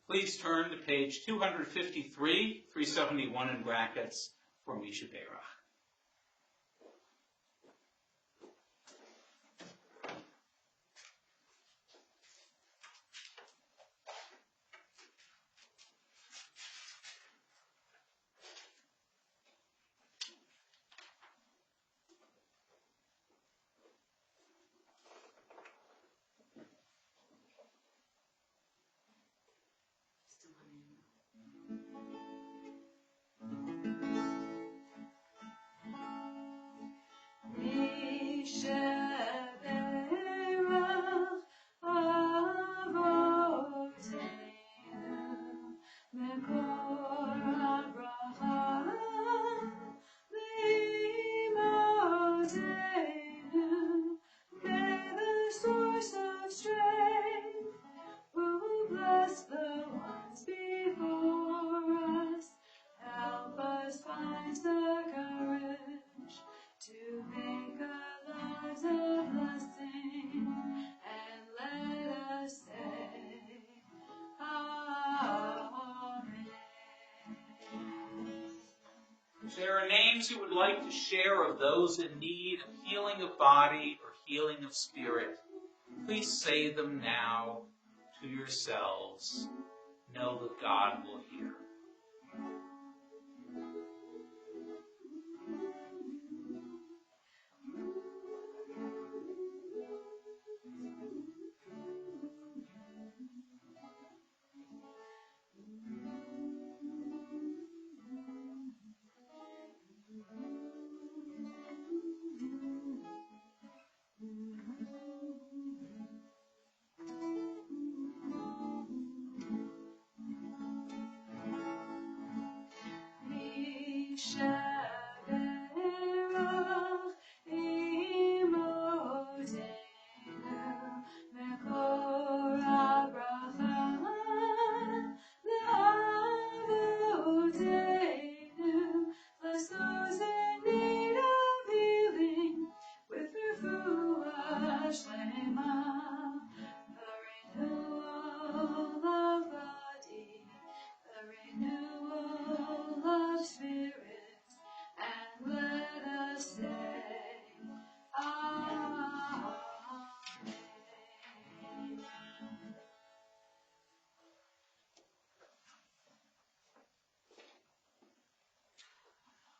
Please turn to page 253, 371 in brackets for Misha Beirach. If there are names you would like to share of those in need of healing of body or healing of spirit, please say them now to yourselves. Know that God will hear.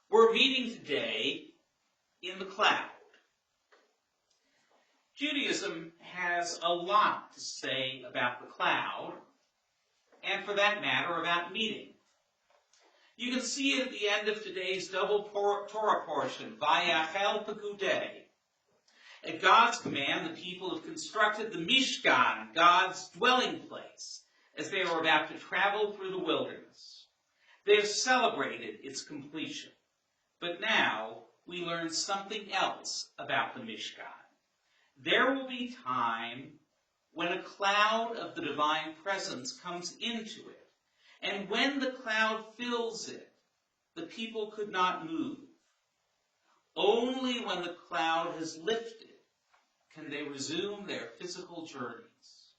We're meeting today in the cloud. Judaism has a lot to say about the cloud, and for that matter, about meeting. You can see it at the end of today's double Torah portion, Vayachel Pekudei. At God's command, the people have constructed the Mishkan, God's dwelling place, as they were about to travel through the wilderness. They have celebrated its completion. But now we learn something else about the Mishkan. There will be time when a cloud of the divine presence comes into it, and when the cloud fills it, the people could not move. Only when the cloud has lifted can they resume their physical journeys.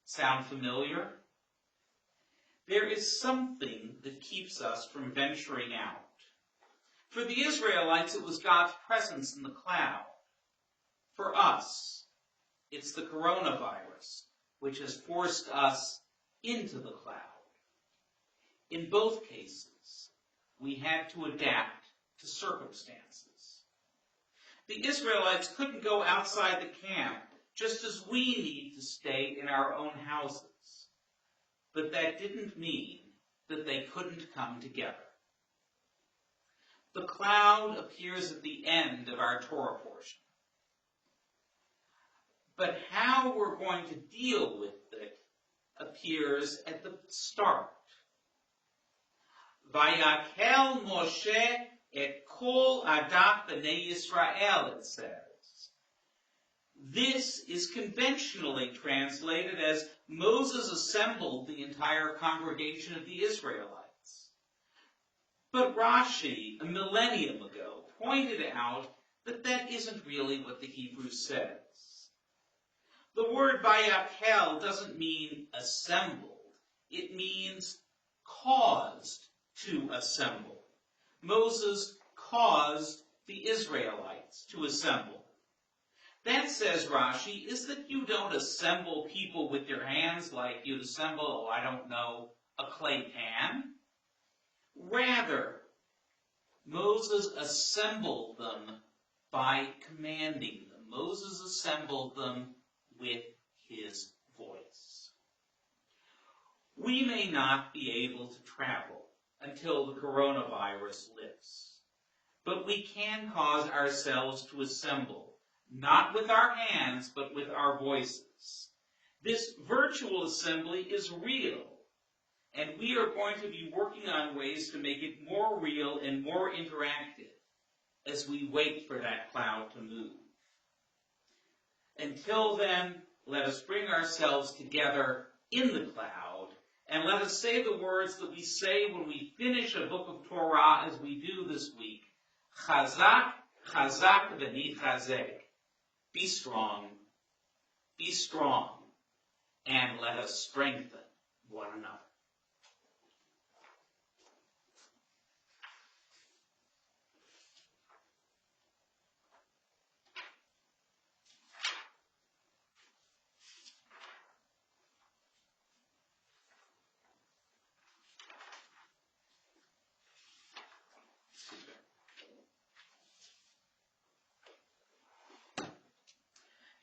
Sound familiar? There is something that keeps us from venturing out. For the Israelites, it was God's presence in the cloud. For us, it's the coronavirus, which has forced us into the cloud. In both cases, we had to adapt to circumstances. The Israelites couldn't go outside the camp, just as we need to stay in our own houses. But that didn't mean that they couldn't come together. The cloud appears at the end of our Torah portion. But how we're going to deal with it appears at the start. Vayakel Moshe et kol adat b'nei Yisrael, it says. This is conventionally translated as Moses assembled the entire congregation of the Israelites. But Rashi, a millennium ago, pointed out that that isn't really what the Hebrew says. The word Vayakel doesn't mean assemble. It means caused to assemble. Moses caused the Israelites to assemble. That, says Rashi, is that you don't assemble people with your hands like you'd assemble, a clay pan. Rather, Moses assembled them by commanding them. Moses assembled them with his voice. We may not be able to travel until the coronavirus lifts, but we can cause ourselves to assemble, not with our hands, but with our voices. This virtual assembly is real, and we are going to be working on ways to make it more real and more interactive as we wait for that cloud to move. Until then, let us bring ourselves together in the cloud, and let us say the words that we say when we finish a book of Torah, as we do this week. Chazak, chazak v'nichazek. Be strong, and let us strengthen one another.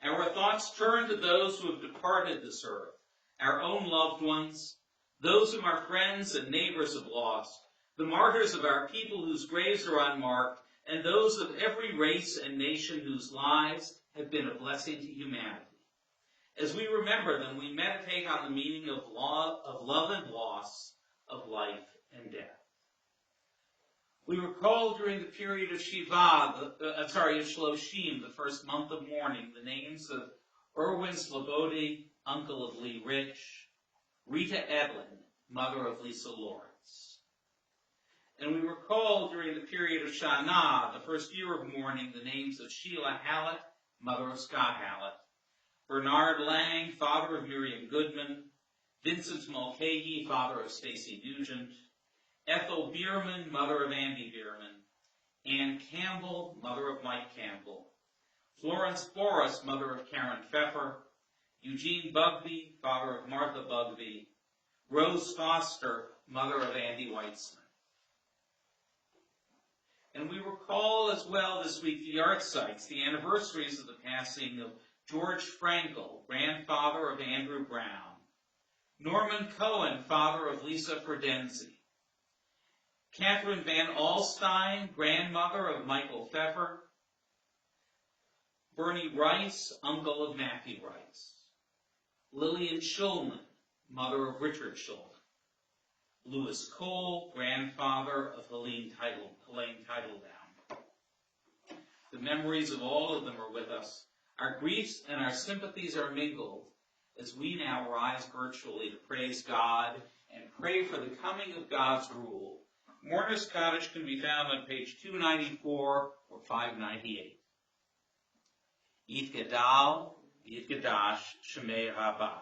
Our thoughts turn to those who have departed this earth, our own loved ones, those whom our friends and neighbors have lost, the martyrs of our people whose graves are unmarked, and those of every race and nation whose lives have been a blessing to humanity. As we remember them, we meditate on the meaning of love and loss, of life and death. We recall during the period of Shloshim, the first month of mourning, the names of Erwin Slobody, uncle of Lee Rich, Rita Edlin, mother of Lisa Lawrence. And we recall during the period of Shana, the first year of mourning, the names of Sheila Hallett, mother of Scott Hallett, Bernard Lang, father of Miriam Goodman, Vincent Mulcahy, father of Stacy Nugent, Ethel Bierman, mother of Andy Bierman, Ann Campbell, mother of Mike Campbell, Florence Boris, mother of Karen Pfeffer, Eugene Bugby, father of Martha Bugby, Rose Foster, mother of Andy Weitzman. And we recall as well this week the art sites, the anniversaries of the passing of George Frankel, grandfather of Andrew Brown, Norman Cohen, father of Lisa Fredenzi, Catherine Van Alstyne, grandmother of Michael Pfeffer, Bernie Rice, uncle of Matthew Rice, Lillian Shulman, mother of Richard Shulman, Louis Cole, grandfather of Helene Teitelbaum. The memories of all of them are with us. Our griefs and our sympathies are mingled as we now rise virtually to praise God and pray for the coming of God's rule. Mourner's Cottage can be found on page 294 or 598. Yitgadal, Yitgadash, Shemei Rabbah.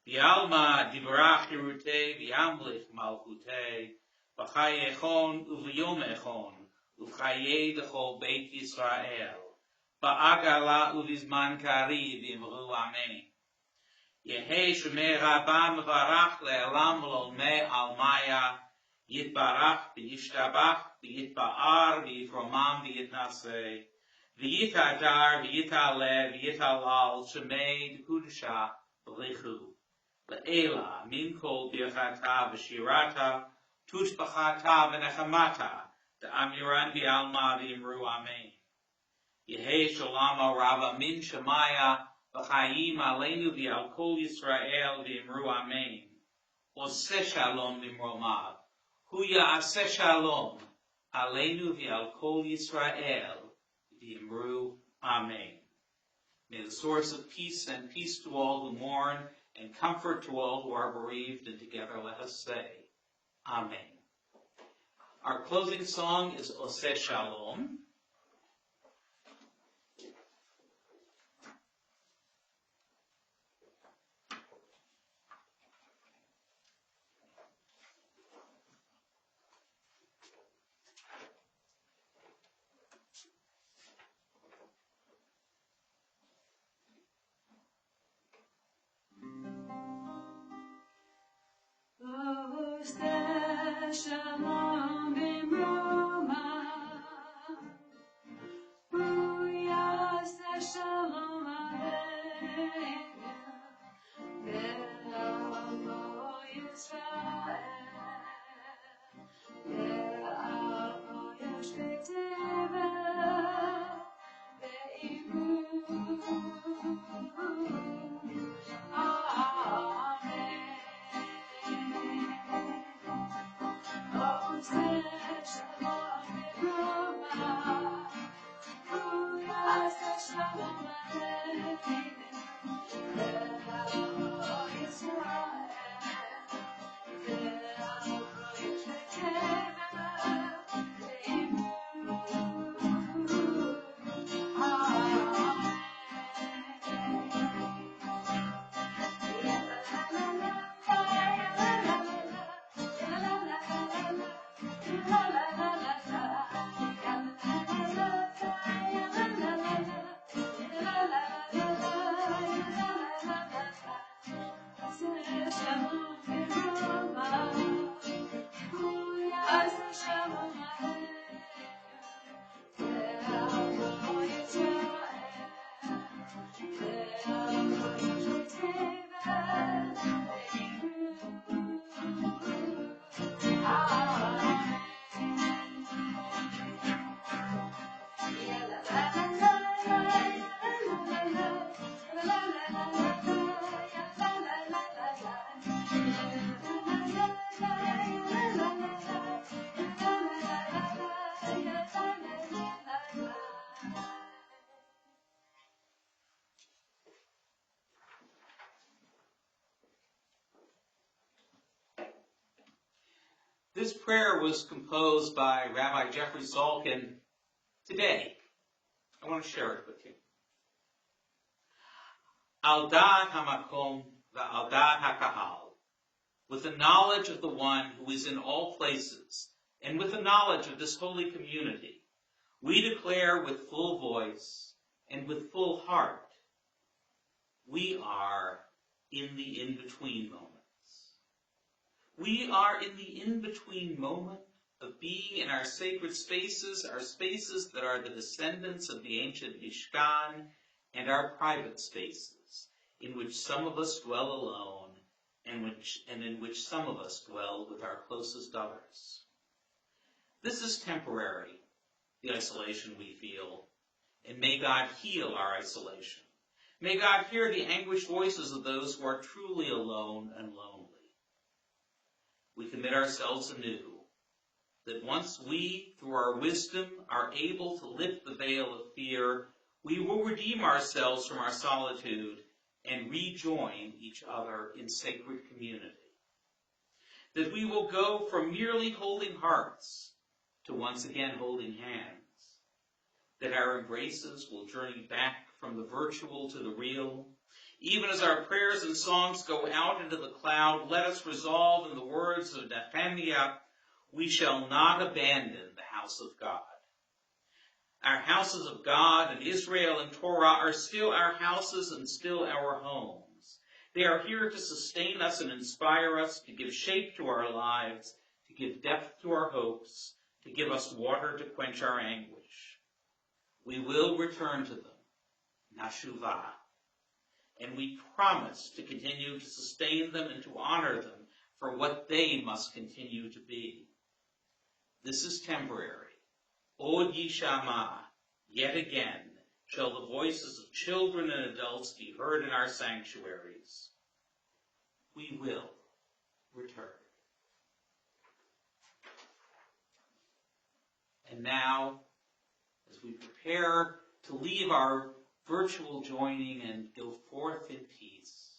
V'alma divrach hirutei, v'yamlich malchutei, v'chayechon uv'yom echon, uv'chayei d'chol beit Yisrael, ba'agala uv'izman kari v'imru amen. Yehei Shemei Rabbah mevarach le'elam v'lolmei almaya, Yitbarach, v'yishtabach, v'yitba'ar, v'yitromam, v'yitnaseh, v'yitadar, v'yitaleh, v'yitalal, shemei d'kudusha, v'lichu. Le'ela, min kol birchata, v'shirata, tushbachata, v'nechamata, d'amiran v'alma, v'imru amen. Yehei sholama rava min shemaya, v'chayim aleinu v'al kol Yisrael, v'imru amen. Oseh shalom v'imromav. Hu ya'aseh shalom, aleinu v'al kol Yisrael, v'imru amen. May the source of peace send peace to all who mourn, and comfort to all who are bereaved, and together let us say, Amen. Our closing song is Oseh Shalom. This prayer was composed by Rabbi Jeffrey Salkin today. I want to share it with you. Al da'at hamakom va'al da'at hakahal, with the knowledge of the one who is in all places, and with the knowledge of this holy community, we declare with full voice and with full heart, we are in the in-between moments. We are in the in-between moment of being in our sacred spaces, our spaces that are the descendants of the ancient Mishkan, and our private spaces, in which some of us dwell alone, and in which some of us dwell with our closest others. This is temporary, the isolation we feel, and may God heal our isolation. May God hear the anguished voices of those who are truly alone and lonely. We commit ourselves anew, that once we, through our wisdom, are able to lift the veil of fear, we will redeem ourselves from our solitude and rejoin each other in sacred community. That we will go from merely holding hearts to once again holding hands. That our embraces will journey back from the virtual to the real. Even as our prayers and songs go out into the cloud, let us resolve in the words of Nehemiah, we shall not abandon the house of God. Our houses of God and Israel and Torah are still our houses and still our homes. They are here to sustain us and inspire us, to give shape to our lives, to give depth to our hopes, to give us water to quench our anguish. We will return to them, Nashuvah, and we promise to continue to sustain them and to honor them for what they must continue to be. This is temporary. Od Yishama, yet again, shall the voices of children and adults be heard in our sanctuaries. We will return. And now, as we prepare to leave our virtual joining and go forth in peace,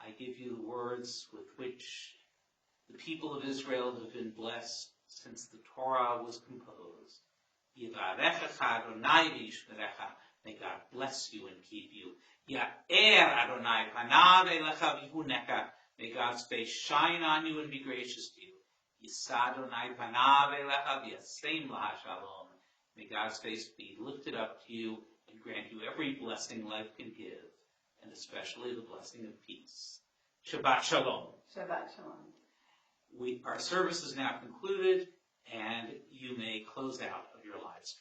I give you the words with which the people of Israel have been blessed since the Torah was composed. Yivarechecha Adonai v'yishmerecha. May God bless you and keep you. Ya'er Adonai panav elecha v'yihunecha. May God's face shine on you and be gracious to you. Yisa Adonai panav elecha v'yasem laha shalom. May God's face be lifted up to you and grant you every blessing life can give, and especially the blessing of peace. Shabbat shalom. Shabbat shalom. Our service is now concluded, and you may close out of your lives.